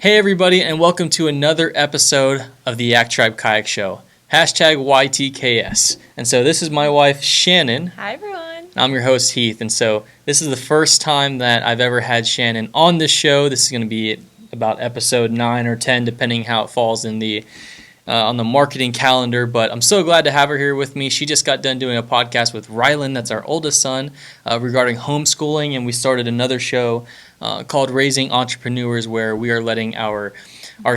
Hey everybody, and welcome to another episode of the Yak Tribe Kayak Show. Hashtag YTKS. And so this is my wife, Shannon. Hi everyone. I'm your host, Heath. And so this is the first time that I've ever had Shannon on the show. This is going to be about episode 9 or 10, depending how it falls in the on the marketing calendar. But I'm so glad to have her here with me. She just got done doing a podcast with Rylan, that's our oldest son, regarding homeschooling. And we started another show called Raising Entrepreneurs, where we are letting our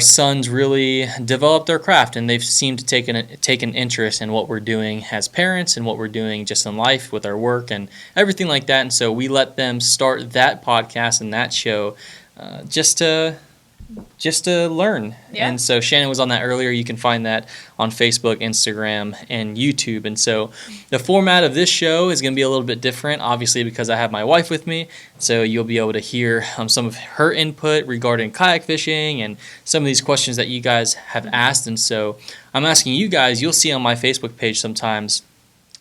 sons really develop their craft, and they've seemed to take an interest in what we're doing as parents and what we're doing just in life with our work and everything like that. And so we let them start that podcast and that show just to learn. Yeah. And so Shannon was on that earlier. You can find that on Facebook, Instagram, and YouTube. And so the format of this show is going to be a little bit different, obviously, because I have my wife with me. So you'll be able to hear some of her input regarding kayak fishing and some of these questions that you guys have asked. And so I'm asking you guys, you'll see on my Facebook page sometimes,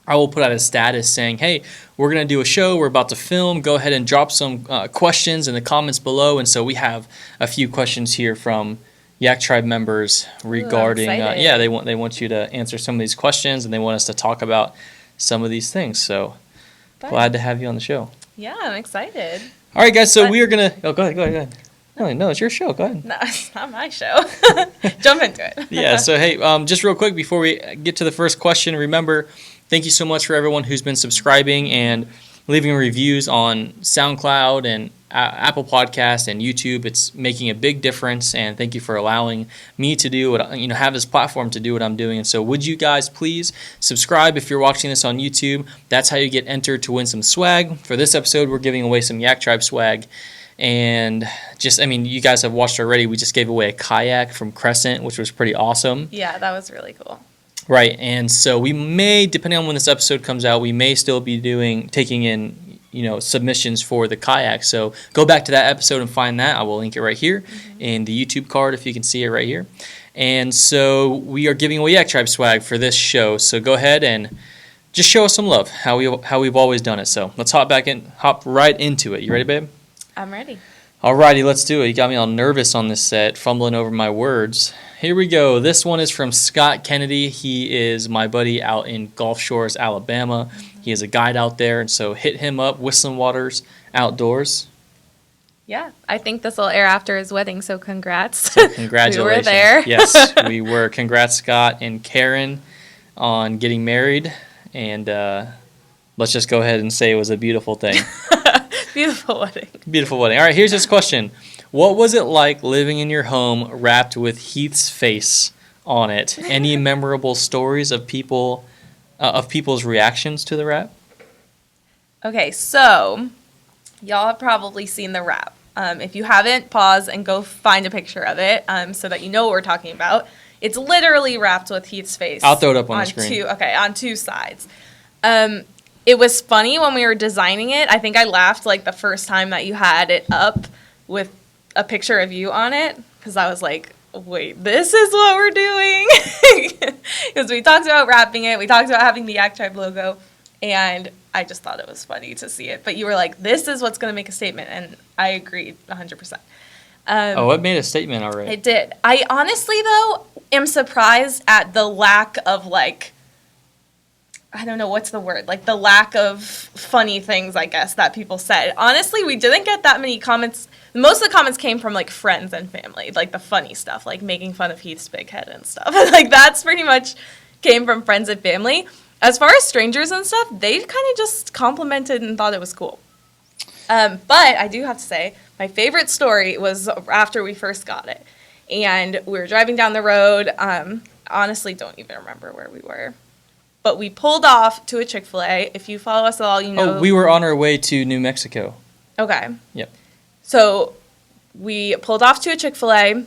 I will put out a status saying, hey, we're going to do a show. We're about to film. Go ahead and drop some questions in the comments below. And so we have a few questions here from Yak Tribe members regarding, they want you to answer some of these questions, and they want us to talk about some of these things. So glad to have you on the show. Yeah, I'm excited. All right, guys. So we are going to, go ahead. No, it's your show. Go ahead. No, it's not my show. Jump into it. Yeah. So, hey, just real quick before we get to the first question, remember, thank you so much for everyone who's been subscribing and leaving reviews on SoundCloud and Apple Podcasts and YouTube. It's making a big difference, and thank you for allowing me to do what, have this platform to do what I'm doing. And so would you guys please subscribe if you're watching this on YouTube? That's how you get entered to win some swag. For this episode, we're giving away some Yak Tribe swag. And you guys have watched already. We just gave away a kayak from Crescent, which was pretty awesome. Yeah, that was really cool. Right, and so we may, depending on when this episode comes out, we may still be taking in, submissions for the kayak. So go back to that episode and find that. I will link it right here in the YouTube card if you can see it right here. And so we are giving away Yak Tribe swag for this show. So go ahead and just show us some love, how we've always done it. So let's hop right into it. You ready, babe? I'm ready. Alrighty, let's do it. You got me all nervous on this set, fumbling over my words. Here we go. This one is from Scott Kennedy. He is my buddy out in Gulf Shores, Alabama. He is a guide out there, and so hit him up, Whistling Waters Outdoors. Yeah, I think this will air after his wedding, so congrats. So congratulations. We were there. Yes, we were. Congrats, Scott and Karen, on getting married, and let's just go ahead and say it was a beautiful thing. Beautiful wedding. Beautiful wedding. All right, here's this question. What was it like living in your home wrapped with Heaths Face on it? Any memorable stories of people's reactions to the wrap? Okay, so y'all have probably seen the wrap. If you haven't, pause and go find a picture of it so that you know what we're talking about. It's literally wrapped with Heaths Face. I'll throw it up on the screen. On two sides. It was funny when we were designing it. I think I laughed like the first time that you had it up with a picture of you on it, because I was like, wait, this is what we're doing? Because we talked about wrapping it. We talked about having the Yak Tribe logo, and I just thought it was funny to see it. But you were like, this is what's going to make a statement, and I agreed 100%. It made a statement already. It did. I honestly, though, am surprised at the lack of, I don't know, what's the word? The lack of funny things, I guess, that people said. Honestly, we didn't get that many comments. Most of the comments came from, friends and family, the funny stuff, making fun of Heath's big head and stuff. That's pretty much came from friends and family. As far as strangers and stuff, they kind of just complimented and thought it was cool. But I do have to say, my favorite story was after we first got it. And we were driving down the road. Honestly, don't even remember where we were. But we pulled off to a Chick-fil-A. If you follow us at all, you know. Oh, we were on our way to New Mexico. Okay. Yep. So we pulled off to a Chick-fil-A,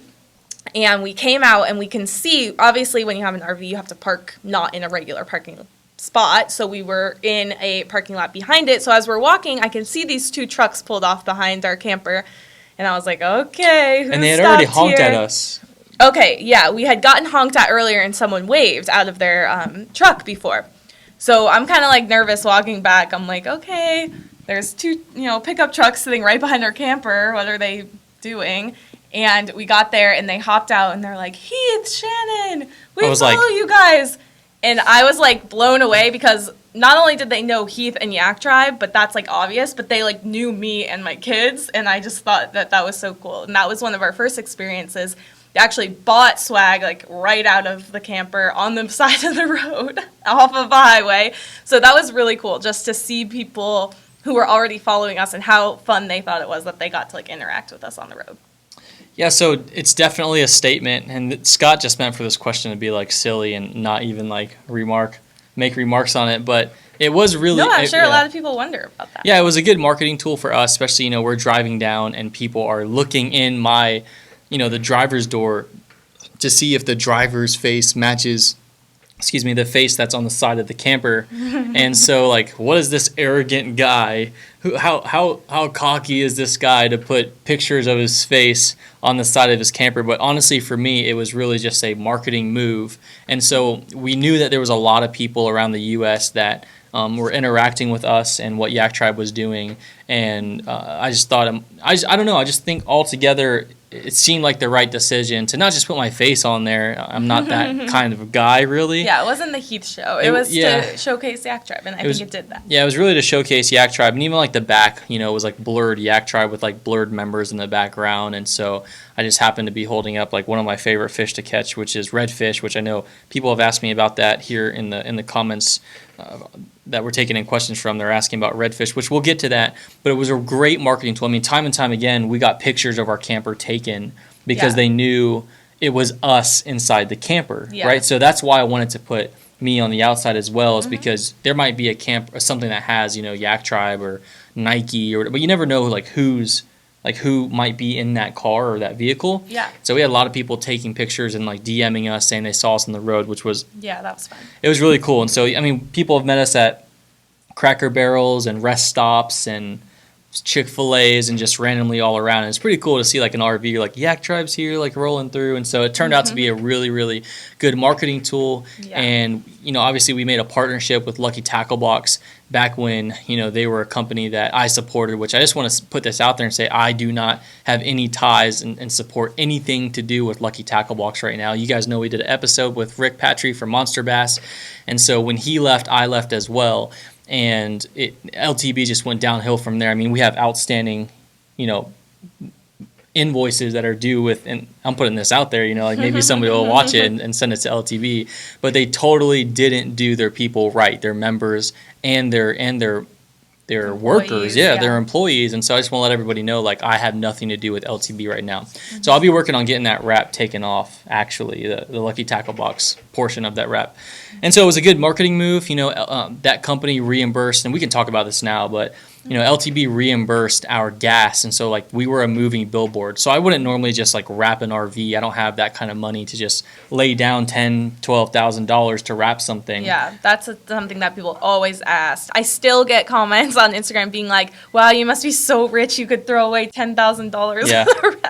and we came out, and we can see, obviously, when you have an RV, you have to park not in a regular parking spot. So we were in a parking lot behind it. So as we're walking, I can see these two trucks pulled off behind our camper. And I was like, okay, who And they had already honked at us. Okay, yeah, we had gotten honked at earlier and someone waved out of their truck before. So I'm kind of nervous walking back. I'm like, okay, there's two, pickup trucks sitting right behind our camper. What are they doing? And we got there, and they hopped out, and they're like, Heath, Shannan, we I was follow like- you guys. And I was, like, blown away because not only did they know Heath and Yak Tribe, but that's, like, obvious, but they, like, knew me and my kids, and I just thought that that was so cool. And that was one of our first experiences. They actually bought swag, like, right out of the camper on the side of the road off of a highway. So that was really cool just to see people who were already following us and how fun they thought it was that they got to, like, interact with us on the road. Yeah, so it's definitely a statement, and Scott just meant for this question to be like silly and not even like make remarks on it, but it was really. No, I'm sure a lot of people wonder about that. Yeah, it was a good marketing tool for us, especially we're driving down and people are looking in my, the driver's door to see if the driver's face matches. The face that's on the side of the camper. And so, like, what is this arrogant guy? How cocky is this guy to put pictures of his face on the side of his camper? But honestly, for me, it was really just a marketing move. And so we knew that there was a lot of people around the U.S. that were interacting with us and what Yak Tribe was doing. And I just thought, I don't know, I just think altogether it seemed like the right decision to not just put my face on there. I'm not that kind of a guy, really. Yeah, it wasn't the Heath show. It was to showcase Yak Tribe, and I think it did that. Yeah, it was really to showcase Yak Tribe, and even like the back, it was like blurred Yak Tribe with like blurred members in the background, and so I just happened to be holding up like one of my favorite fish to catch, which is redfish, which I know people have asked me about that here in the comments that we're taking in questions from. They're asking about redfish, which we'll get to that, but it was a great marketing tool. I mean, time and time again, we got pictures of our camper taken because they knew it was us inside the camper, right? So that's why I wanted to put me on the outside as well, is because there might be a camp or something that has, Yak Tribe or Nike, but you never know who might be in that car or that vehicle. Yeah. So we had a lot of people taking pictures and like DMing us saying they saw us on the road, which was that was fun. It was really cool. And so I mean, people have met us at Cracker Barrels and rest stops and Chick-fil-A's and just randomly all around. And it's pretty cool to see like an RV, like Yak Tribe's here, like rolling through. And so it turned out to be a really, really good marketing tool. Yeah. And, obviously we made a partnership with Lucky Tackle Box back when, they were a company that I supported, which I just want to put this out there and say I do not have any ties and support anything to do with Lucky Tackle Box right now. You guys know we did an episode with Rick Patry from Monster Bass. And so when he left, I left as well. And LTB just went downhill from there. I mean, we have outstanding, invoices that are due with, and I'm putting this out there, like maybe somebody will watch it and send it to LTB, but they totally didn't do their people right, their members and their workers, their employees. And so I just want to let everybody know, like, I have nothing to do with LTB right now. So I'll be working on getting that wrap taken off, actually, the Lucky Tackle Box portion of that wrap. And so it was a good marketing move. That company reimbursed, and we can talk about this now, but LTB reimbursed our gas, and so like we were a moving billboard. So I wouldn't normally just like wrap an RV. I don't have that kind of money to just lay down $10,000-$12,000 to wrap something. Yeah, that's something that people always ask. I still get comments on Instagram being like, "Wow, you must be so rich you could throw away $10,000." Yeah,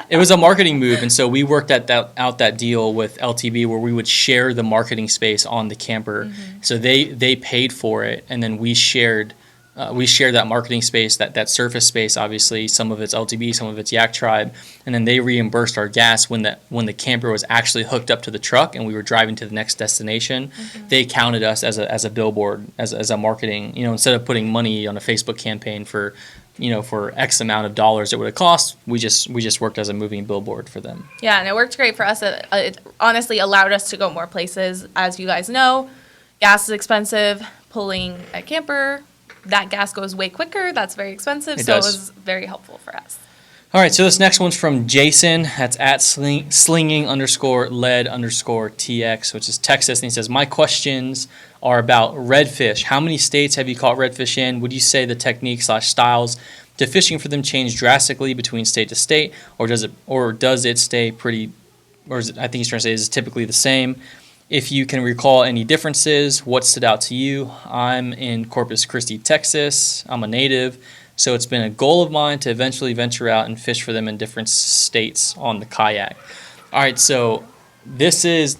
it was a marketing move, and so we worked out that deal with LTB where we would share the marketing space on the camper. So they paid for it, and then we shared that marketing space, that surface space. Obviously, some of it's LTB, some of it's Yak Tribe, and then they reimbursed our gas when the camper was actually hooked up to the truck and we were driving to the next destination. They counted us as a billboard, as a marketing. Instead of putting money on a Facebook campaign for X amount of dollars it would have cost, we just worked as a moving billboard for them. Yeah, and it worked great for us. It honestly allowed us to go more places. As you guys know, gas is expensive. Pulling a camper, that gas goes way quicker. That's very expensive. It was very helpful for us. All right, so this next one's from Jason. That's at slinging_lead_TX, which is Texas. And he says, my questions are about redfish. How many states have you caught redfish in? Would you say the technique/styles to fishing for them change drastically between state to state, or does it stay pretty, or is it, I think he's trying to say, is it typically the same? If you can recall any differences, what stood out to you? I'm in Corpus Christ Texas. I'm a native, so it's been a goal of mine to eventually venture out and fish for them in different states on the kayak. All right, so this is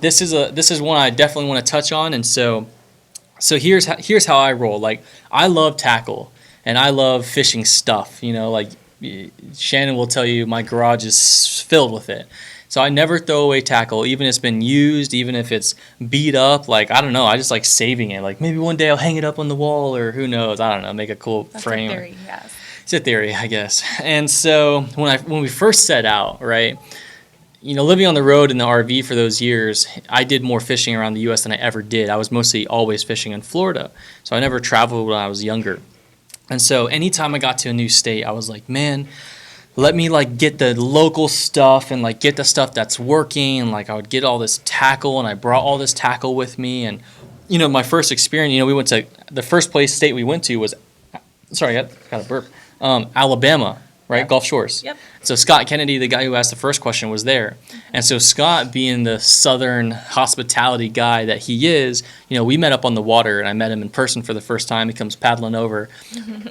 one I definitely want to touch on, and so here's how I roll. Like, I love tackle and I love fishing stuff. Like Shannan will tell you my garage is filled with it. So I never throw away tackle, even if it's been used, even if it's beat up. Like, I don't know, I just like saving it. Like, maybe one day I'll hang it up on the wall, or who knows, I don't know, make a cool frame. That's a theory, yes. It's a theory, I guess. And so when we first set out, right, living on the road in the RV for those years, I did more fishing around the U.S. than I ever did. I was mostly always fishing in Florida, so I never traveled when I was younger. And so anytime I got to a new state, I was like, man, let me like get the local stuff and like get the stuff that's working. And like I would get all this tackle, and I brought all this tackle with me. And my first experience, we went to the first state we went to was, sorry, I got a burp, Alabama, right? Yep. Gulf Shores. Yep. So Scott Kennedy, the guy who asked the first question, was there. And so Scott, being the southern hospitality guy that he is, we met up on the water, and I met him in person for the first time. He comes paddling over,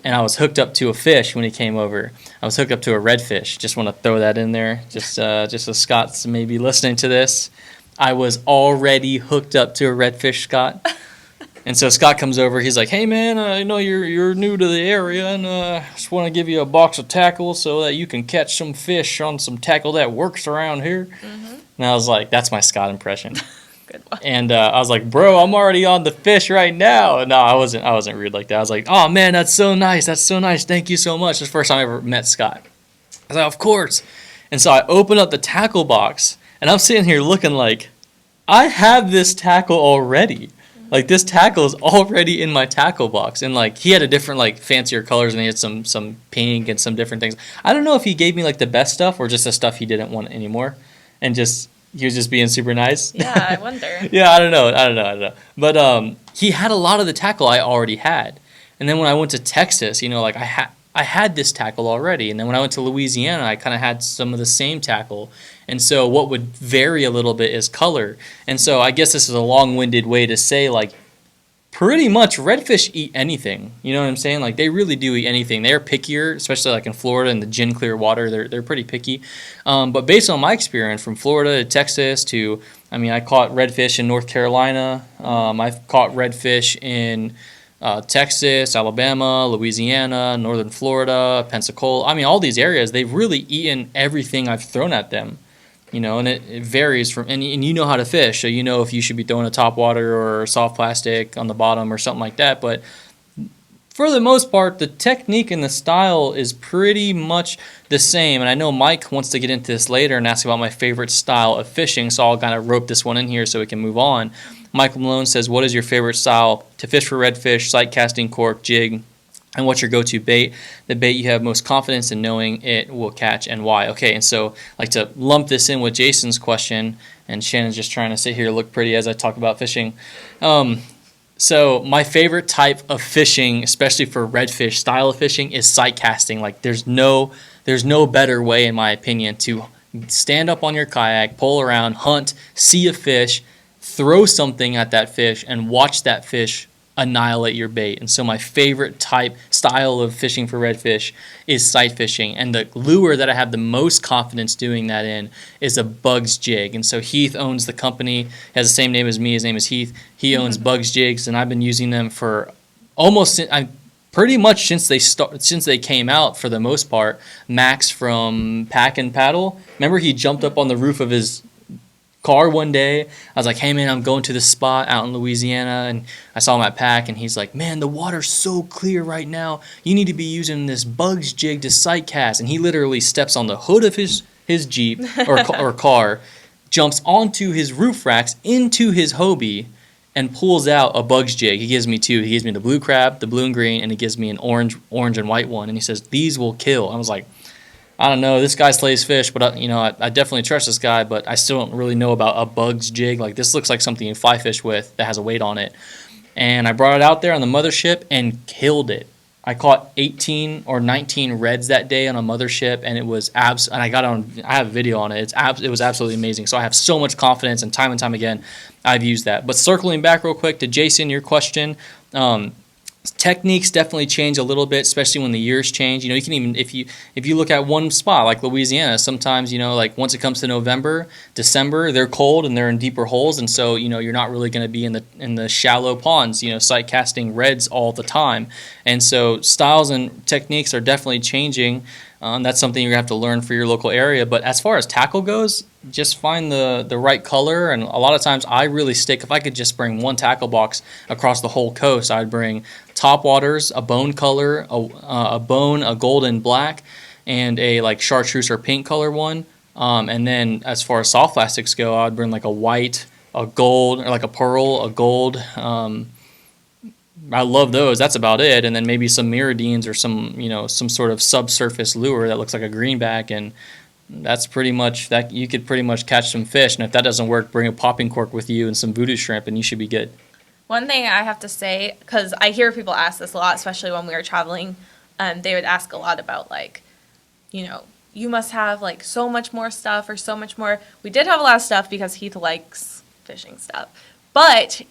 and I was hooked up to a fish when he came over. I was hooked up to a redfish. Just want to throw that in there, just so Scott's maybe listening to this. I was already hooked up to a redfish, Scott. And so Scott comes over. He's like, "Hey man, I know you're new to the area, and just want to give you a box of tackle so that you can catch some fish on some tackle that works around here." Mm-hmm. And I was like, "That's my Scott impression." Good one. And I was like, "Bro, I'm already on the fish right now." And no, I wasn't rude like that. I was like, "Oh man, that's so nice. That's so nice. Thank you so much." It's the first time I ever met Scott. I was like, "Of course." And so I open up the tackle box, and I'm sitting here looking like, I have this tackle already. Like, this tackle is already in my tackle box. And, like, he had a different, like, fancier colors, and he had some pink and some different things. I don't know if he gave me, like, the best stuff or just the stuff he didn't want anymore. And he was just being super nice. Yeah, I wonder. Yeah, I don't know. But he had a lot of the tackle I already had. And then when I went to Texas, like, I had this tackle already. And then when I went to Louisiana, I kind of had some of the same tackle. And so what would vary a little bit is color. And so I guess this is a long-winded way to say, like, pretty much redfish eat anything. You know what I'm saying? Like, they really do eat anything. They're pickier, especially like in Florida in the gin clear water. They're pretty picky. But based on my experience from Florida to Texas to, I caught redfish in North Carolina. I've caught redfish in Texas, Alabama, Louisiana, Northern Florida, Pensacola. All these areas, they've really eaten everything I've thrown at them. And it varies from, and you know how to fish, so if you should be throwing a top water or soft plastic on the bottom or something like that. But for the most part, the technique and the style is pretty much the same. And I know Mike wants to get into this later and ask about my favorite style of fishing, so I'll kind of rope this one in here so we can move on. Michael Malone says, "What is your favorite style to fish for redfish, sight casting, cork, jig? And what's your go-to bait? The bait you have most confidence in knowing it will catch, and why?" Okay, and so I like to lump this in with Jason's question, and Shannon's just trying to sit here and look pretty as I talk about fishing. So my favorite type of fishing, especially for redfish style of fishing, is sight casting. Like, there's no better way, in my opinion, to stand up on your kayak, pull around, hunt, see a fish, throw something at that fish, and watch that fish annihilate your bait. And so my favorite style of fishing for redfish is sight fishing, and the lure that I have the most confidence doing that in is a Bugs jig. And so Heath owns the company, has the same name as me. His name is Heath. He owns Bugs jigs, and I've been using them for pretty much since they came out, for the most part. Max from Pack and Paddle, remember, he jumped up on the roof of his car one day. I was like, "Hey man, I'm going to this spot out in Louisiana," and I saw him at Pack, and he's like, "Man, the water's so clear right now. You need to be using this Bugs jig to sight cast." And he literally steps on the hood of his Jeep or car, jumps onto his roof racks into his Hobie, and pulls out a Bugs jig. He gives me two. He gives me the blue crab, the blue and green, and he gives me an orange and white one. And he says, "These will kill." I was like, I don't know, this guy slays fish, but I definitely trust this guy, but I still don't really know about a Bugs jig. Like, this looks like something you fly fish with that has a weight on it. And I brought it out there on the mothership and killed it. I caught 18 or 19 reds that day on a mothership, and it was and I have a video on it. It was absolutely amazing. So I have so much confidence, and time again, I've used that. But circling back real quick to Jason, your question, techniques definitely change a little bit, especially when the years change. You can even, if you look at one spot like Louisiana, sometimes like once it comes to November, December, they're cold and they're in deeper holes, and so you're not really going to be in the shallow ponds, sight casting reds all the time. And so styles and techniques are definitely changing. That's something you're going to have to learn for your local area. But as far as tackle goes, just find the right color. And a lot of times I really stick, if I could just bring one tackle box across the whole coast, I'd bring top waters, a bone color, a bone, a golden black, and a like chartreuse or pink color one. And then as far as soft plastics go, I'd bring like a white, a gold, or like a pearl, a gold. I love those. That's about it. And then maybe some miridines or some sort of subsurface lure that looks like a greenback, and that's pretty much that. You could pretty much catch some fish. And if that doesn't work, bring a popping cork with you and some voodoo shrimp, and you should be good. One thing I have to say, because I hear people ask this a lot, especially when we were traveling, they would ask a lot about like, you must have like so much more stuff or so much more. We did have a lot of stuff because Heath likes fishing stuff, but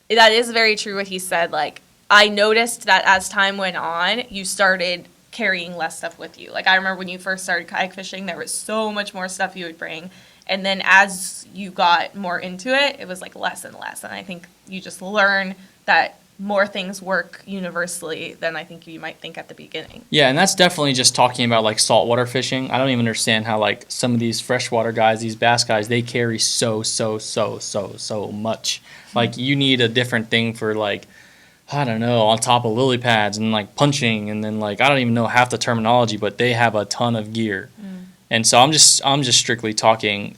that is very true what he said. Like, I noticed that as time went on, you started carrying less stuff with you. Like, I remember when you first started kayak fishing, there was so much more stuff you would bring. And then as you got more into it, it was like less and less. And I think you just learn that more things work universally than I think you might think at the beginning. Yeah, and that's definitely just talking about like saltwater fishing. I don't even understand how like some of these freshwater guys, these bass guys, they carry so much. Like, you need a different thing for like, I don't know, on top of lily pads and like punching, and then like I don't even know half the terminology, but they have a ton of gear. And so I'm just strictly talking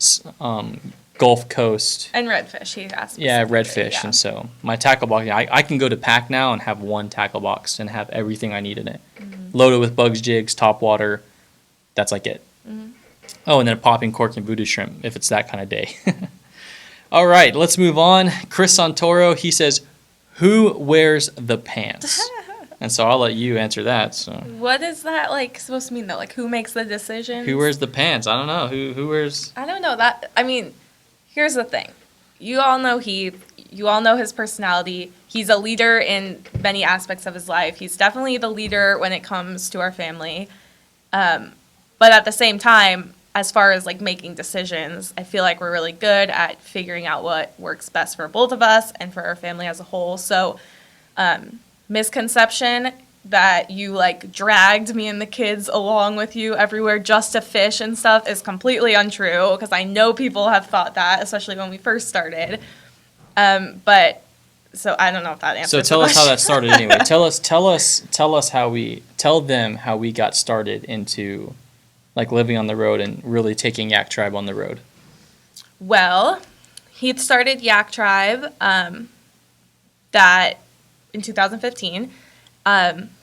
Gulf Coast. And redfish, he asked. Yeah, redfish. Yeah. And so my tackle box, I can go to Pack now and have one tackle box and have everything I need in it. Loaded with bugs, jigs, top water. That's like it. Oh, and then a popping cork and voodoo shrimp if it's that kind of day. All right, let's move on. Chris Santoro, he says, who wears the pants? And so I'll let you answer that. So what is that like supposed to mean though? Like, who makes the decision? Who wears the pants? I don't know. Who wears? I don't know that. I mean, here's the thing. You all know Heath. You all know his personality. He's a leader in many aspects of his life. He's definitely the leader when it comes to our family. But at the same time, as far as like making decisions, I feel like we're really good at figuring out what works best for both of us and for our family as a whole. So, misconception that you like dragged me and the kids along with you everywhere just to fish and stuff is completely untrue, because I know people have thought that, especially when we first started. But so I don't know if that answers. So tell us how that started anyway. Tell them how we got started into like living on the road and really taking Yak Tribe on the road. Well, Heath started Yak Tribe that in 2015.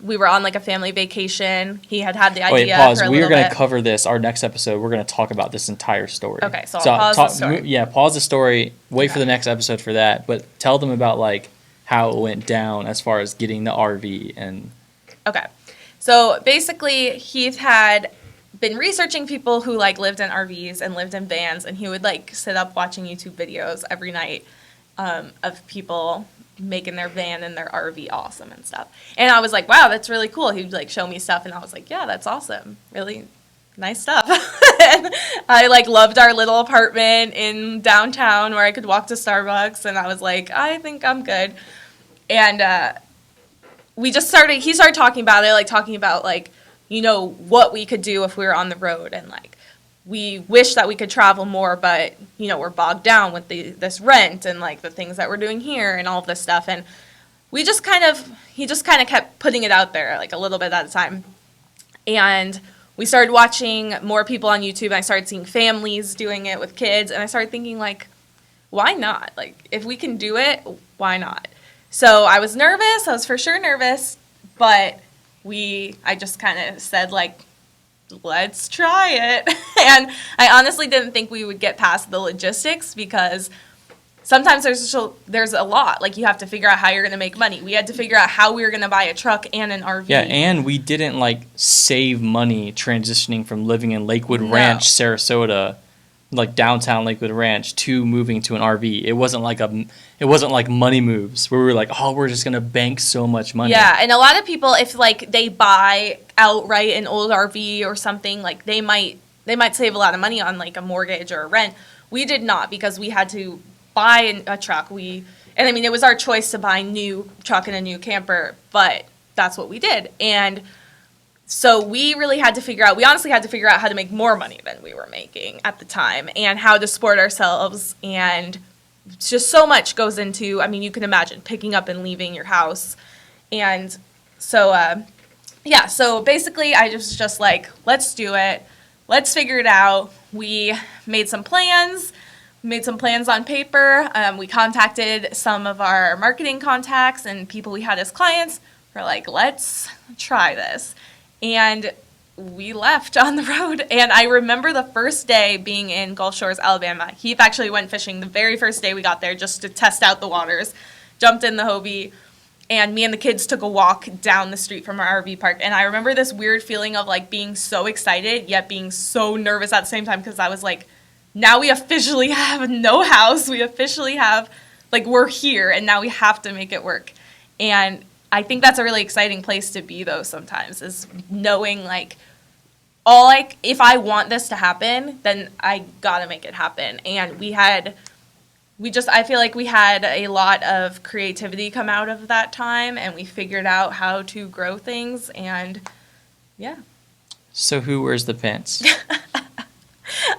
We were on like a family vacation. He had the idea. Wait, pause. For a We are going to cover this. Our next episode, we're going to talk about this entire story. Okay, so I'll pause the story. Yeah, pause the story. Wait for the next episode for that. But tell them about like how it went down as far as getting the RV and. Okay, so basically Heath had been researching people who like lived in RVs and lived in vans, and he would like sit up watching YouTube videos every night of people making their van and their RV awesome and stuff. And I was like, wow, that's really cool. He'd like show me stuff, and I was like, yeah, that's awesome. Really nice stuff. And I like loved our little apartment in downtown where I could walk to Starbucks, and I was like, I think I'm good. And he started talking about it, what we could do if we were on the road, and like we wish that we could travel more, but we're bogged down with this rent and like the things that we're doing here and all of this stuff. And he just kind of kept putting it out there like a little bit at a time. And we started watching more people on YouTube, and I started seeing families doing it with kids, and I started thinking like, why not? Like, if we can do it, why not? So I was nervous. I was for sure nervous, but I just kind of said like, let's try it. And I honestly didn't think we would get past the logistics, because sometimes there's a lot. Like, you have to figure out how you're going to make money. We had to figure out how we were going to buy a truck and an RV. Yeah, and we didn't like save money transitioning from living in Lakewood Ranch, Sarasota, like downtown Lakewood Ranch, to moving to an RV. It wasn't like money moves where we were like, oh, we're just gonna bank so much money. Yeah, and a lot of people, if like they buy outright an old RV or something, like they might save a lot of money on like a mortgage or a rent. We did not, because we had to buy a truck. It was our choice to buy a new truck and a new camper, but that's what we did. And So we really had to figure out, we honestly had to figure out how to make more money than we were making at the time and how to support ourselves. And just so much goes into, I mean, you can imagine picking up and leaving your house. And so, so basically I just like, let's do it. Let's figure it out. We made some plans. On paper. We contacted some of our marketing contacts and people we had as clients. We're like, let's try this. And we left on the road. And I remember the first day being in Gulf Shores, Alabama. Heath actually went fishing the very first day we got there just to test out the waters. Jumped in the Hobie. And me and the kids took a walk down the street from our RV park. And I remember this weird feeling of like being so excited, yet being so nervous at the same time. Because I was like, now we officially have no house. We officially have, like, we're here. And now we have to make it work. And I think that's a really exciting place to be, though, sometimes, is knowing, like, if I want this to happen, then I gotta make it happen. And I feel like we had a lot of creativity come out of that time, and we figured out how to grow things, and yeah. So who wears the pants?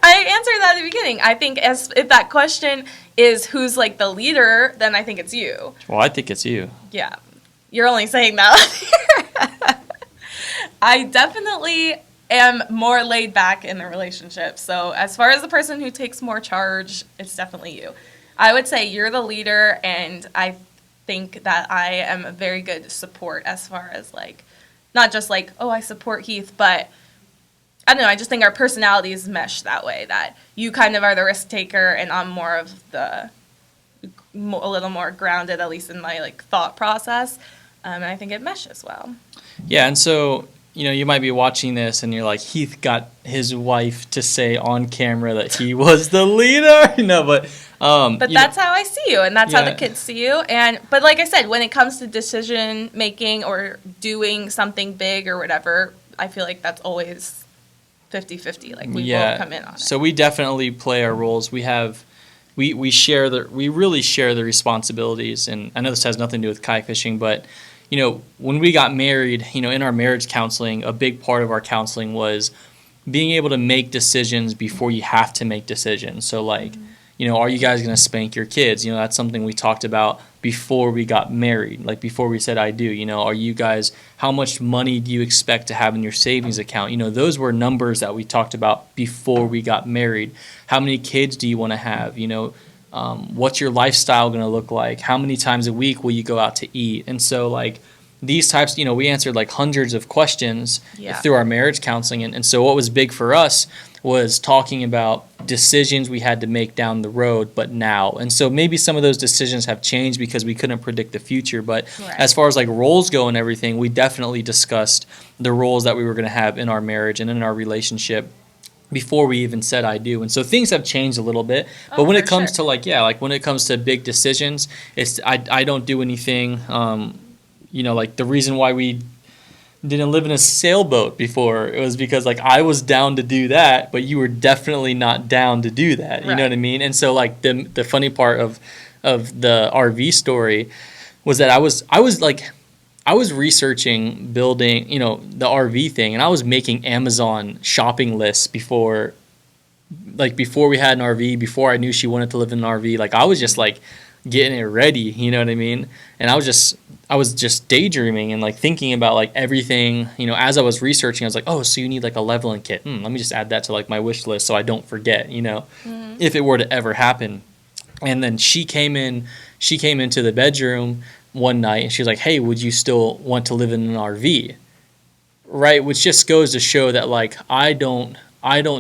I answered that at the beginning. I think if that question is who's, like, the leader, then I think it's you. Well, I think it's you. Yeah. You're only saying that. I definitely am more laid back in the relationship. So as far as the person who takes more charge, it's definitely you. I would say you're the leader, and I think that I am a very good support as far as, like, not just like, oh, I support Heath, but I don't know, I just think our personalities mesh that way, that you kind of are the risk taker, and I'm more of a little more grounded, at least in my, like, thought process. And I think it meshes well. Yeah, and so, you might be watching this and you're like, Heath got his wife to say on camera that he was the leader. But that's how I see you, and that's how the kids see you. But like I said, when it comes to decision making or doing something big or whatever, I feel like that's always 50-50. Like, we both come in on it. So we definitely play our roles. We really share the responsibilities, and I know this has nothing to do with kayak fishing, but when we got married, in our marriage counseling, a big part of our counseling was being able to make decisions before you have to make decisions. So, like, are you guys going to spank your kids? That's something we talked about before we got married, like before we said I do. Are you guys, how much money do you expect to have in your savings account? Those were numbers that we talked about before we got married. How many kids do you want to have? What's your lifestyle going to look like? How many times a week will you go out to eat? And so, like, these types, we answered like hundreds of questions through our marriage counseling. And so what was big for us was talking about decisions we had to make down the road, but now. And so maybe some of those decisions have changed because we couldn't predict the future. But as far as like roles go and everything, we definitely discussed the roles that we were going to have in our marriage and in our relationship before we even said I do. And so things have changed a little bit. But when it comes to when it comes to big decisions, it's I don't do anything. Like the reason why we didn't live in a sailboat before, it was because like I was down to do that, but you were definitely not down to do that. You know what I mean? And so like the funny part of the RV story was that I was researching building, the RV thing, and I was making Amazon shopping lists before we had an RV, before I knew she wanted to live in an RV. Like I was just like getting it ready, you know what I mean? And I was just daydreaming and like thinking about like everything, as I was researching. I was like, oh, so you need like a leveling kit. Let me just add that to like my wish list so I don't forget, if it were to ever happen. And then she came into the bedroom one night and she was like, hey, would you still want to live in an RV? Right? Which just goes to show that like I don't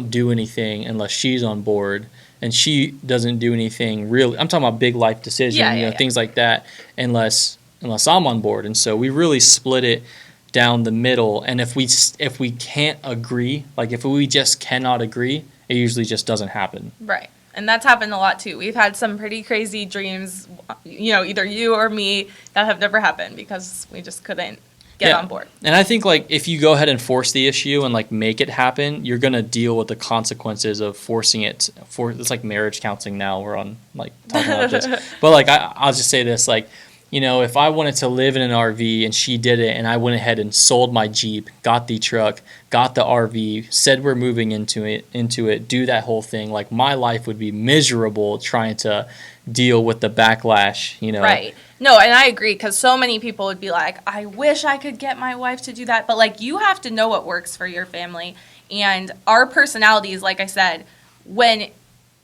do anything unless she's on board, and she doesn't do anything really. I'm talking about big life decisions, things like that, unless I'm on board. And so we really split it down the middle. And if we can't agree, like if we just cannot agree, it usually just doesn't happen. Right. And that's happened a lot too. We've had some pretty crazy dreams, either you or me, that have never happened because we just couldn't get on board. And I think like if you go ahead and force the issue and like make it happen, you're going to deal with the consequences of forcing it. It's like marriage counseling now. We're on like talking about this. But like I'll just say this, like if I wanted to live in an RV and she did it, and I went ahead and sold my Jeep, got the truck, got the RV, said we're moving into it, do that whole thing, like my life would be miserable trying to deal with the backlash, Right. No, and I agree, because so many people would be like, I wish I could get my wife to do that. But, like, you have to know what works for your family. And our personalities, like I said, when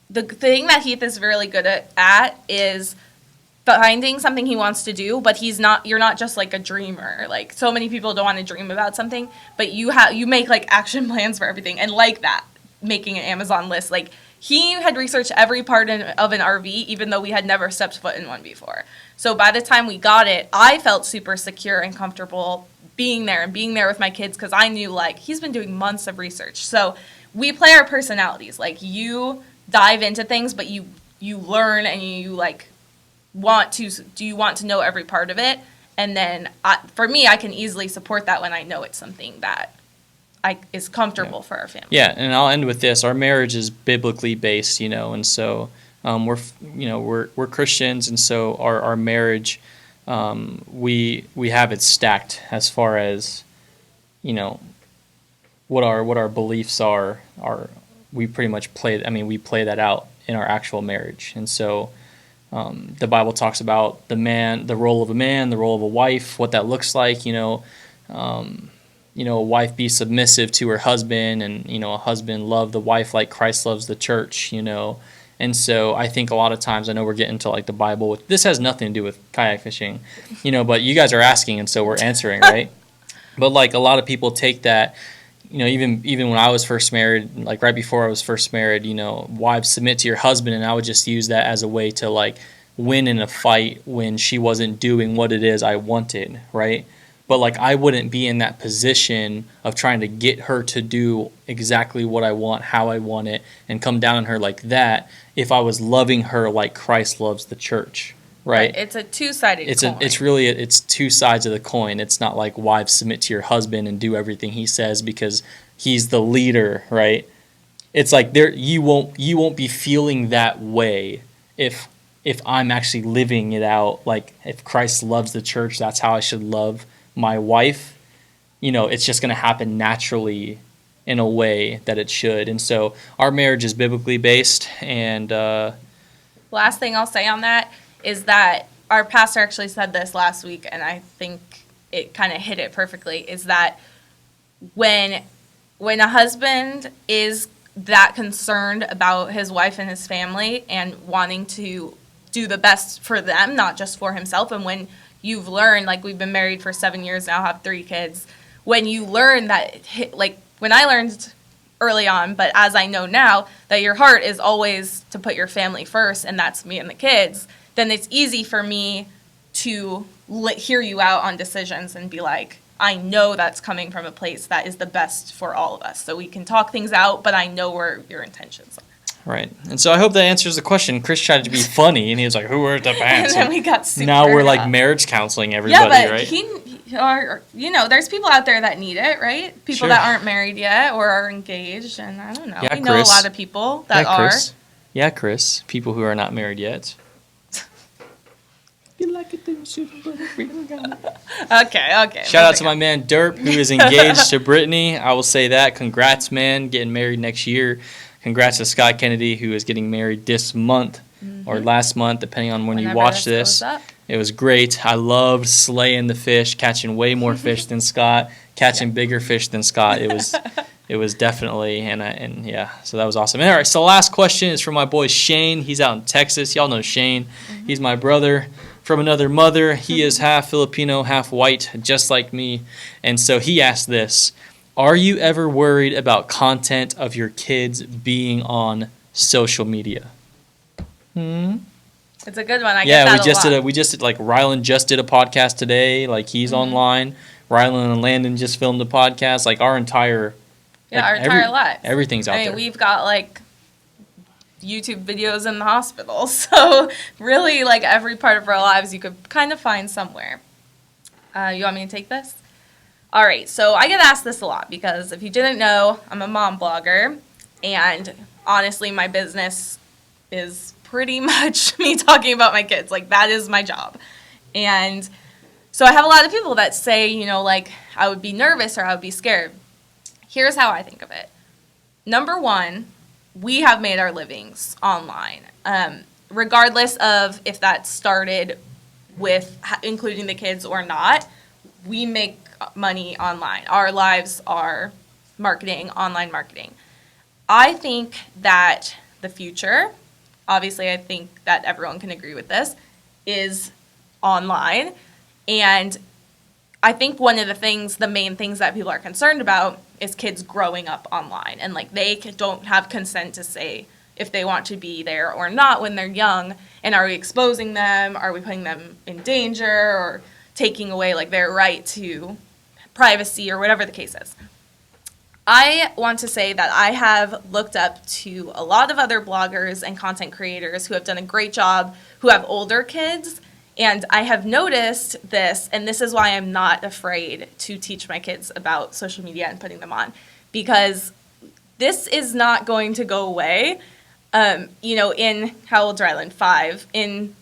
the thing that Heath is really good at is finding something he wants to do, but you're not just like a dreamer. Like, so many people don't want to dream about something, but you make like action plans for everything. And like that, making an Amazon list, like he had researched every part of an RV, even though we had never stepped foot in one before. So by the time we got it, I felt super secure and comfortable being there with my kids, because I knew like he's been doing months of research. So we play our personalities. Like, you dive into things, but you learn, and you like do you want to know every part of it? And then for me, I can easily support that when I know it's something that is comfortable for our family. Yeah, and I'll end with this. Our marriage is biblically based, and so we're Christians, and so our marriage, we have it stacked as far as what our beliefs are. We pretty much we play that out in our actual marriage. And so the Bible talks about the role of a man, the role of a wife, what that looks like. A wife be submissive to her husband, and a husband love the wife like Christ loves the church. And so I think a lot of times, I know we're getting to like the Bible. This has nothing to do with kayak fishing, but you guys are asking, and so we're answering, right? But like a lot of people take that. Even when I was first married, like right before I was first married, wives submit to your husband, and I would just use that as a way to like win in a fight when she wasn't doing what it is I wanted, right? But like I wouldn't be in that position of trying to get her to do exactly what I want, how I want it, and come down on her like that if I was loving her like Christ loves the church. Right. It's a two-sided coin. It's two sides of the coin. It's not like wives submit to your husband and do everything he says because he's the leader, right? It's like you won't be feeling that way if I'm actually living it out. Like, if Christ loves the church, that's how I should love my wife. It's just going to happen naturally in a way that it should. And so our marriage is biblically based. And last thing I'll say on that is that our pastor actually said this last week, and I think it kind of hit it perfectly, is that when a husband is that concerned about his wife and his family and wanting to do the best for them, not just for himself, and when you've learned, like we've been married for 7 years now, have 3 kids, when you learn that, like when I learned early on, but as I know now, that your heart is always to put your family first, and that's me and the kids, then it's easy for me to hear you out on decisions and be like, I know that's coming from a place that is the best for all of us. So we can talk things out, but I know where your intentions are. Right. And so I hope that answers the question. Chris tried to be funny, and he was like, who wears the pants? And then we got super now we're like marriage counseling everybody, right? Yeah, but there's people out there that need it, right? People that aren't married yet or are engaged, and I don't know. Yeah, we know a lot of people that are. Yeah, Chris. People who are not married yet. Okay. Shout out to my man Derp, who is engaged to Brittany. I will say that. Congrats, man. Getting married next year. Congrats to Scott Kennedy, who is getting married this month or last month, depending on when you watch this. It was great. I loved slaying the fish, catching way more fish than Scott, catching bigger fish than Scott. It was definitely, and so that was awesome. And all right, so the last question is from my boy Shane. He's out in Texas. Y'all know Shane. He's my brother from another mother. He is half Filipino, half white, just like me. And so he asked this: are you ever worried about content of your kids being on social media? It's a good one. I get that we just did like Rylan just did a podcast today. Like he's online. Rylan and Landon just filmed a podcast. Like our entire lives. Everything's out there. We've got like YouTube videos in the hospital. So really, like every part of our lives you could kind of find somewhere. You want me to take this? All right. So I get asked this a lot because if you didn't know, I'm a mom blogger, and honestly, my business is pretty much me talking about my kids. Like that is my job. And so I have a lot of people that say, you know, like, I would be nervous or I would be scared. Here's how I think of it. Number one, we have made our livings online. Regardless of if that started with including the kids or not, we make money online. Our lives are marketing, online marketing. I think that the future, obviously I think that everyone can agree with this, is online. And I think one of the main things that people are concerned about is kids growing up online. And, like, they don't have consent to say if they want to be there or not when they're young. And are we exposing them? Are we putting them in danger or taking away, like, their right to privacy or whatever the case is? I want to say that I have looked up to a lot of other bloggers and content creators who have done a great job, who have older kids, and I have noticed this, and this is why I'm not afraid to teach my kids about social media and putting them on, because this is not going to go away. You know, in, how old are Rylan? 5. In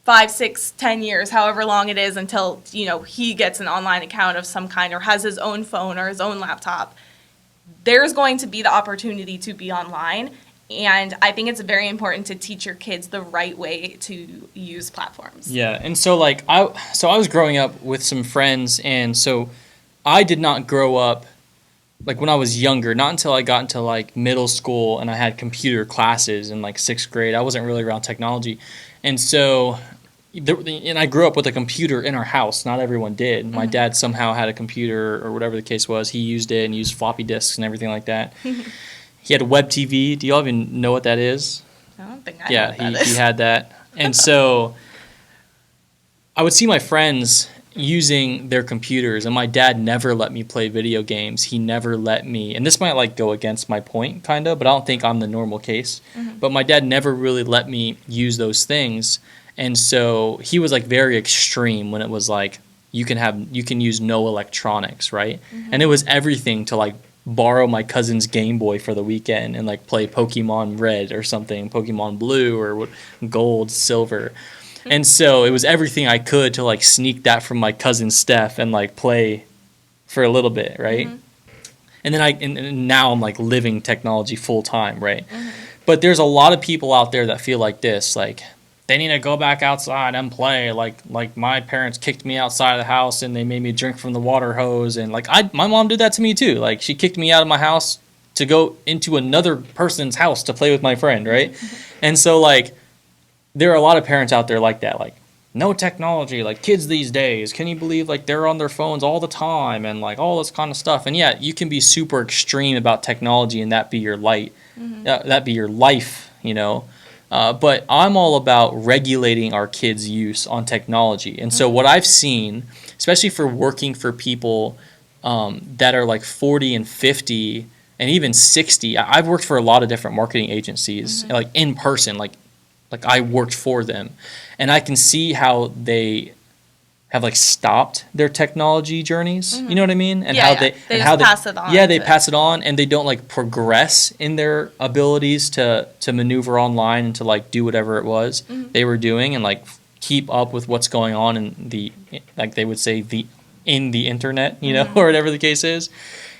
5, 6, 10 years, however long it is until, you know, he gets an online account of some kind or has his own phone or his own laptop, there's going to be the opportunity to be online. And I think it's very important to teach your kids the right way to use platforms. Yeah, and so, like, I was growing up with some friends, and so I did not grow up, like, when I was younger, not until I got into, like, middle school and I had computer classes in, like, 6th grade. I wasn't really around technology. And so, and I grew up with a computer in our house. Not everyone did. My dad somehow had a computer or whatever the case was. He used it and used floppy disks and everything like that. He had a web TV. Do y'all even know what that is? I don't think I know what that is. He had that. And so I would see my friends using their computers, and my dad never let me play video games. He never let me, and this might, like, go against my point, kind of, but I don't think I'm the normal case. But my dad never really let me use those things. And so he was, like, very extreme when it was like, you can use no electronics, right? And it was everything to, like, borrow my cousin's Game Boy for the weekend and, like, play Pokemon Red or something, Pokemon Blue or Gold, Silver. And so it was everything I could to, like, sneak that from my cousin Steph and, like, play for a little bit, right? And then and now I'm, like, living technology full time, right? But there's a lot of people out there that feel like this, like, they need to go back outside and play. Like my parents kicked me outside of the house and they made me drink from the water hose. And, like, my mom did that to me too. Like, she kicked me out of my house to go into another person's house to play with my friend, right? And so, like, there are a lot of parents out there like that. Like, no technology, like, kids these days, can you believe, like, they're on their phones all the time and, like, all this kind of stuff. And yeah, you can be super extreme about technology and that be your light, that be your life, you know. But I'm all about regulating our kids' use on technology. And so what I've seen, especially for working for people that are, like, 40 and 50 and even 60, I've worked for a lot of different marketing agencies, like, in person, like I worked for them. And I can see how they have, like, stopped their technology journeys. You know what I mean? And how they pass it on. Yeah, they pass it on, and they don't, like, progress in their abilities to maneuver online and to, like, do whatever it was they were doing and, like, keep up with what's going on in the, like, they would say, in the internet, you know, or whatever the case is.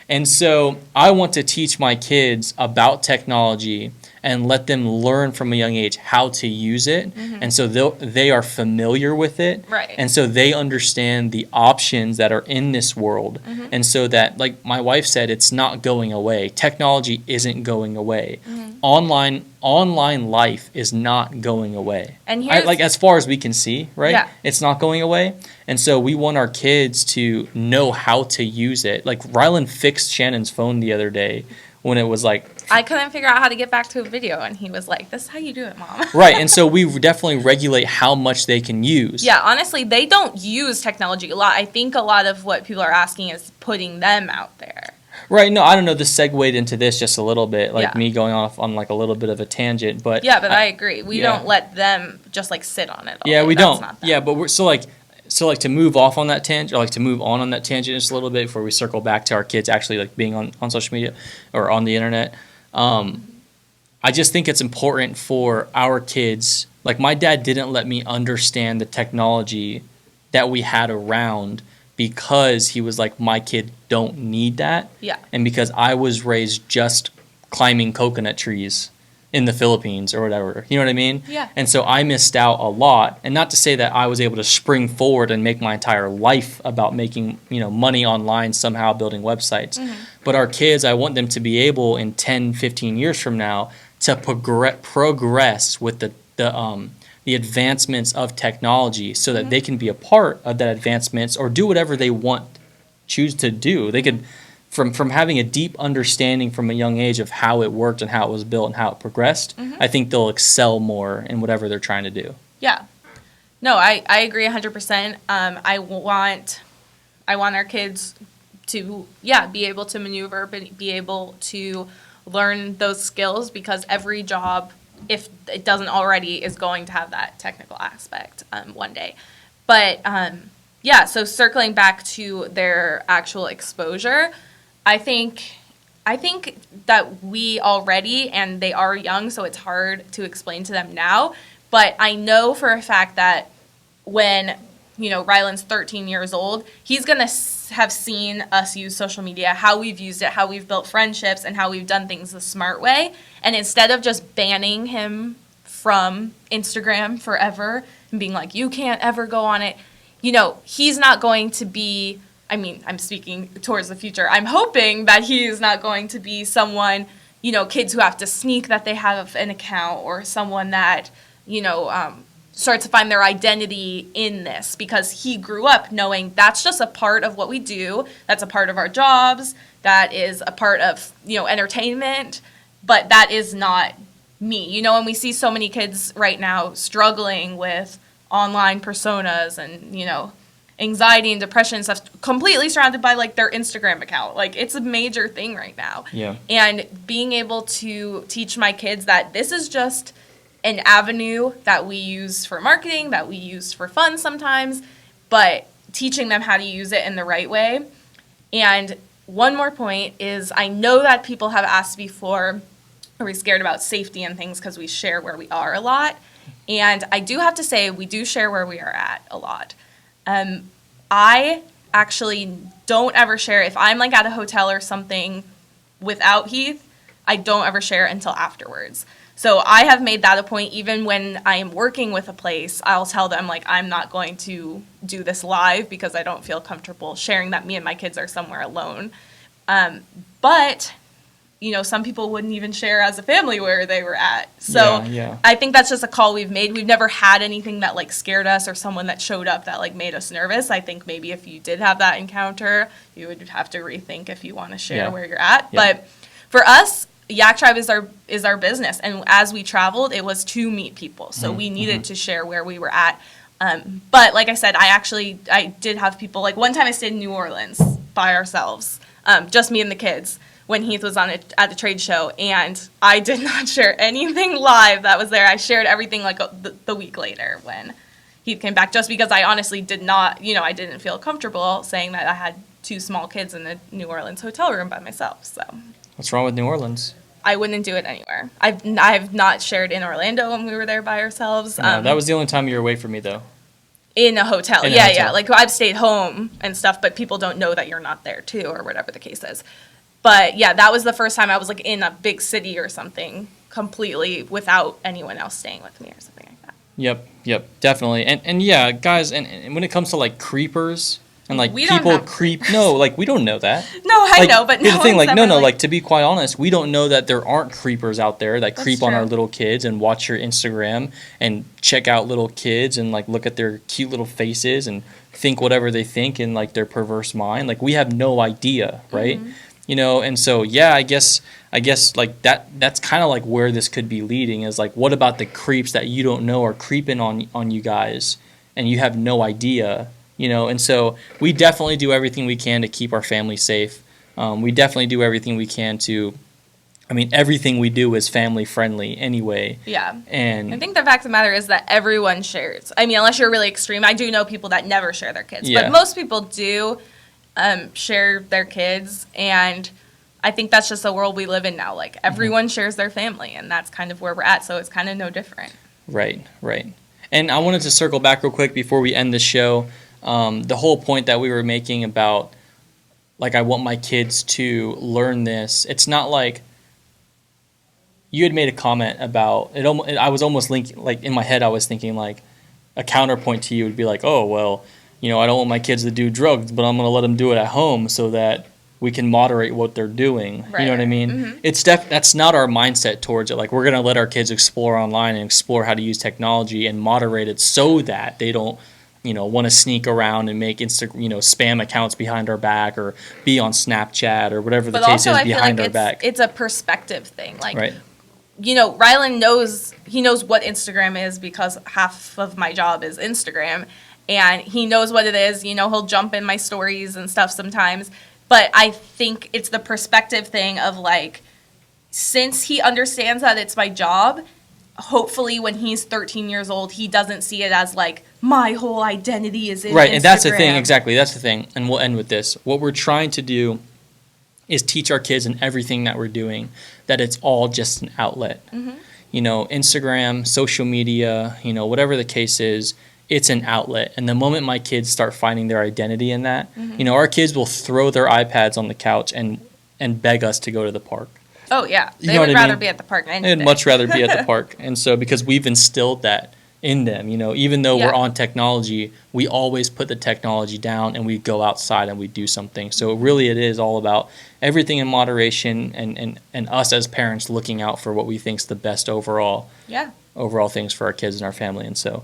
And so I want to teach my kids about technology and let them learn from a young age how to use it. And so they are familiar with it. Right. And so they understand the options that are in this world. And so that, like my wife said, it's not going away. Technology isn't going away. Online life is not going away. And here's, like, as far as we can see, right? Yeah. It's not going away. And so we want our kids to know how to use it. Like, Rylan fixed Shannon's phone the other day when it was like, I couldn't figure out how to get back to a video, and he was like, this is how you do it, Mom. Right, and so we definitely regulate how much they can use. Yeah, honestly, they don't use technology a lot. I think a lot of what people are asking is putting them out there. Right, no, I don't know, this segued into this just a little bit, like me going off on, like, a little bit of a tangent, but... Yeah, but I agree. We don't let them just, like, sit on it all Yeah, day. we That's don't. Not them. Yeah, but we're... So, like, to move off on that tangent, or, like, to move on that tangent just a little bit before we circle back to our kids actually, like, being on social media or on the internet, I just think it's important for our kids. Like, my dad didn't let me understand the technology that we had around because he was like, my kid don't need that. Yeah. And because I was raised just climbing coconut trees in the Philippines or whatever. You know what I mean? Yeah. And so I missed out a lot. And not to say that I was able to spring forward and make my entire life about making, money online somehow, building websites. But our kids, I want them to be able in 10, 15 years from now to progress with the advancements of technology so that they can be a part of that advancements or do whatever they choose to do. They could, from having a deep understanding from a young age of how it worked and how it was built and how it progressed, I think they'll excel more in whatever they're trying to do. Yeah. No, I agree 100%. I want our kids to, be able to maneuver, but be able to learn those skills because every job, if it doesn't already, is going to have that technical aspect one day. But, so circling back to their actual exposure, I think that we already, and they are young, so it's hard to explain to them now, but I know for a fact that when, Ryland's 13 years old, he's going to have seen us use social media, how we've used it, how we've built friendships, and how we've done things the smart way. And instead of just banning him from Instagram forever and being like, you can't ever go on it, he's not going to be, I'm speaking towards the future. I'm hoping that he is not going to be someone, kids who have to sneak that they have an account, or someone that, start to find their identity in this, because he grew up knowing that's just a part of what we do. That's a part of our jobs. That is a part of, entertainment, but that is not me, and we see so many kids right now struggling with online personas and, anxiety and depression and stuff, completely surrounded by like their Instagram account. Like, it's a major thing right now. Yeah. And being able to teach my kids that this is just an avenue that we use for marketing, that we use for fun sometimes, but teaching them how to use it in the right way. And one more point is, I know that people have asked before, are we scared about safety and things because we share where we are a lot? And I do have to say, we do share where we are at a lot. I actually don't ever share, if I'm like at a hotel or something without Heath, I don't ever share until afterwards. So I have made that a point. Even when I am working with a place, I'll tell them, like, I'm not going to do this live because I don't feel comfortable sharing that me and my kids are somewhere alone. But, some people wouldn't even share as a family where they were at. So yeah. I think that's just a call we've made. We've never had anything that, like, scared us or someone that showed up that, like, made us nervous. I think maybe if you did have that encounter, you would have to rethink if you want to share where you're at. Yeah. But for us, Yak Tribe is our business, and as we traveled, it was to meet people, so we needed to share where we were at. But like I said, I did have people, like one time I stayed in New Orleans by ourselves, just me and the kids, when Heath was at the trade show, and I did not share anything live that was there. I shared everything like the week later when Heath came back, just because I honestly did not, I didn't feel comfortable saying that I had two small kids in a New Orleans hotel room by myself. So what's wrong with New Orleans? I wouldn't do it anywhere. I've not shared in Orlando when we were there by ourselves. No, that was the only time you were away from me, though. In a hotel. In a hotel. Yeah. Like, I've stayed home and stuff, but people don't know that you're not there, too, or whatever the case is. But, yeah, that was the first time I was, like, in a big city or something completely without anyone else staying with me or something like that. Yep, definitely. And yeah, guys, and when it comes to, like, creepers... And, like, people creep... No, like, we don't know that. No, I know, but here's the thing, like, no, like, to be quite honest, we don't know that there aren't creepers out there that creep on our little kids and watch your Instagram and check out little kids and, like, look at their cute little faces and think whatever they think in, like, their perverse mind. Like, we have no idea, right? And so, yeah, I guess, like, that's kind of, like, where this could be leading is, like, what about the creeps that you don't know are creeping on you guys and you have no idea? And so we definitely do everything we can to keep our family safe. We definitely do everything we can to, everything we do is family friendly anyway. Yeah. And I think the fact of the matter is that everyone shares. Unless you're really extreme. I do know people that never share their kids. Yeah. But most people do share their kids. And I think that's just the world we live in now. Like, everyone shares their family. And that's kind of where we're at. So it's kind of no different. Right. And I wanted to circle back real quick before we end the show. the whole point that we were making about, like, I want my kids to learn this. It's not like you had made a comment about it. I was almost linking, like, in my head, I was thinking like a counterpoint to you would be like, oh, well, you know, I don't want my kids to do drugs, but I'm going to let them do it at home so that we can moderate what they're doing. Right. You know what I mean? Mm-hmm. That's not our mindset towards it. Like, we're going to let our kids explore online and explore how to use technology and moderate it so that they don't, you know, want to sneak around and make spam accounts behind our back or be on Snapchat or whatever the case is behind our back. It's a perspective thing. Like, right. You know, Rylan knows what Instagram is because half of my job is Instagram, and he knows what it is. You know, he'll jump in my stories and stuff sometimes. But I think it's the perspective thing of, like, since he understands that it's my job, hopefully when he's 13 years old, he doesn't see it as, like, my whole identity is in right, Instagram. And that's the thing, exactly. That's the thing. And we'll end with this. What we're trying to do is teach our kids in everything that we're doing that it's all just an outlet. Mm-hmm. You know, Instagram, social media, you know, whatever the case is, it's an outlet. And the moment my kids start finding their identity in that, you know, our kids will throw their iPads on the couch and beg us to go to the park. Oh, yeah. They would rather be at the park than anything. They'd much rather be at the park. And so because we've instilled that in them, you know, even though we're on technology, we always put the technology down and we go outside and we do something. So really it is all about everything in moderation and us as parents looking out for what we think is the best overall things for our kids and our family. And so,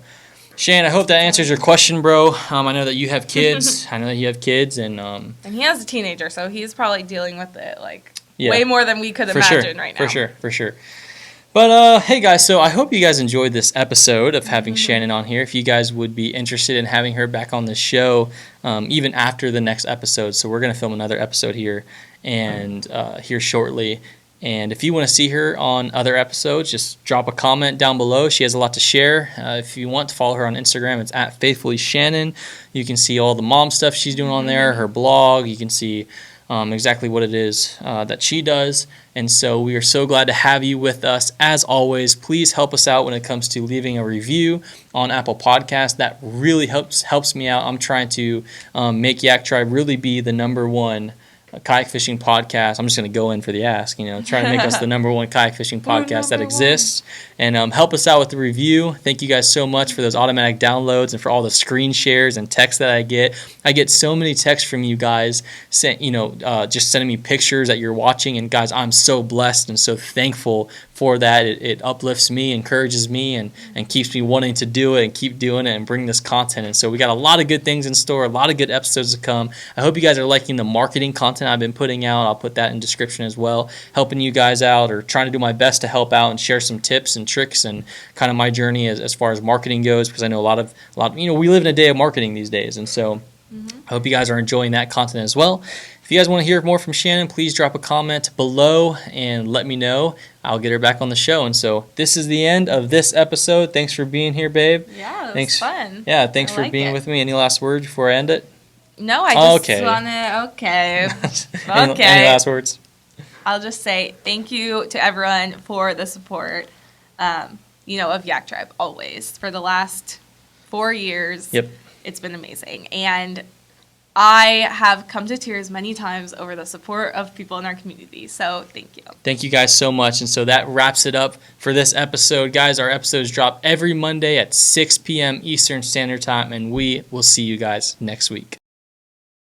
Shan, I hope that answers your question, bro. I know that you have kids. I know that you have kids. And he has a teenager, so he's probably dealing with it like way more than we could imagine right now. For sure. But, hey, guys, so I hope you guys enjoyed this episode of having Shannan on here. If you guys would be interested in having her back on the show, even after the next episode. So we're going to film another episode here and here shortly. And if you want to see her on other episodes, just drop a comment down below. She has a lot to share. If you want to follow her on Instagram, it's @FaithfullyShannan. You can see all the mom stuff she's doing on there, her blog. You can see exactly what it is that she does. And so we are so glad to have you with us. As always, please help us out when it comes to leaving a review on Apple Podcasts. That really helps me out. I'm trying to make Yak Tribe really be the #1 kayak fishing podcast. I'm just going to go in for the ask, you know, trying to make us the #1 kayak fishing podcast that exists. And help us out with the review. Thank you guys so much for those automatic downloads and for all the screen shares and texts that I get. I get so many texts from you guys, just sending me pictures that you're watching. And guys, I'm so blessed and so thankful for that. It uplifts me, encourages me, and keeps me wanting to do it and keep doing it and bring this content. And so we got a lot of good things in store, a lot of good episodes to come. I hope you guys are liking the marketing content I've been putting out. I'll put that in description as well, helping you guys out or trying to do my best to help out and share some tips and tricks and kind of my journey as far as marketing goes, because I know a lot of we live in a day of marketing these days. And so I hope you guys are enjoying that content as well. If you guys want to hear more from Shannan, please drop a comment below and let me know. I'll get her back on the show. And so this is the end of this episode. Thanks for being here, babe. Yeah, it was fun. Yeah, thanks for being with me. Any last words before I end it? No, I just want to... Okay. Any last words? I'll just say thank you to everyone for the support, of Yak Tribe always. For the last 4 years, It's been amazing. And I have come to tears many times over the support of people in our community. So thank you. Thank you guys so much. And so that wraps it up for this episode. Guys, our episodes drop every Monday at 6 p.m. Eastern Standard Time, and we will see you guys next week.